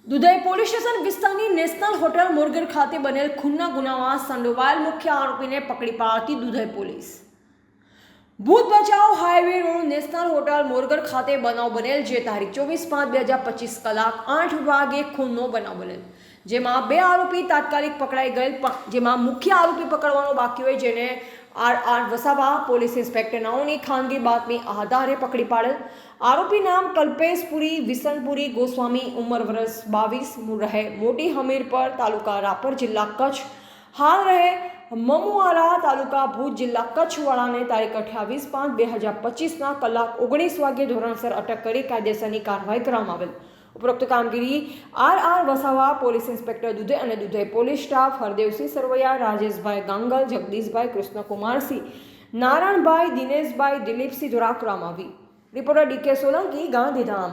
Dudhai police station વિસ્તારની national hotel મોરગર ખાતે બનેલ ખૂનના ગુનામાં સંડોવાયેલ મુખ્ય આરોપીને પકડી પાડતી દુધઈ પોલીસ. ભૂત બચાવ હાઈવે રોડ નેશનલ હોટેલ મોરગર ખાતે બનાવ બનેલ, જે તારીખ 24/5/2025 કલાક 8 વાગે ખૂનનો બનાવ બનેલ, જેમાં 2 આરોપી તાત્કાલિક પકડાઈ ગયેલ, જેમાં મુખ્ય આરોપી પકડવાનો બાકી હોય, જેને આર વસાવા પોલીસ ઇન્સ્પેક્ટર નાઓની ખાનગી બાતમી આધારે પકડી પાડેલ. આરોપી નામ કલ્પેશ પુરી વિસનપુરી ગોસ્વામી, ઉંમર વર્ષ 22, રહે મોટી હમીરપર, તાલુકા રાપર, જિલ્લા કચ્છ, હાલ રહે મમુઆરા, તાલુકા ભુજ, જિલ્લા કચ્છ વાળાને તારીખ 28/5/2025 કલાક 19 વાગ્યે ધોરણસર અટક કરી કાયદેસરની કાર્યવાહી કરવામાં આવેલ. ઉપરોક્ત કામગીરી R Vasava police inspector Dudhai અને દુધઈ પોલીસ સ્ટાફ હરદેવસિંહ સરવૈયા, રાજેશભાઈ ગાંગલ, જગદીશભાઈ, કૃષ્ણકુમારસિંહ, નારાયણભાઈ, દિનેશભાઈ, દિલીપસિંહ દ્વારા કરવામાં આવી. Reporter DK Solanki, Gandhidham.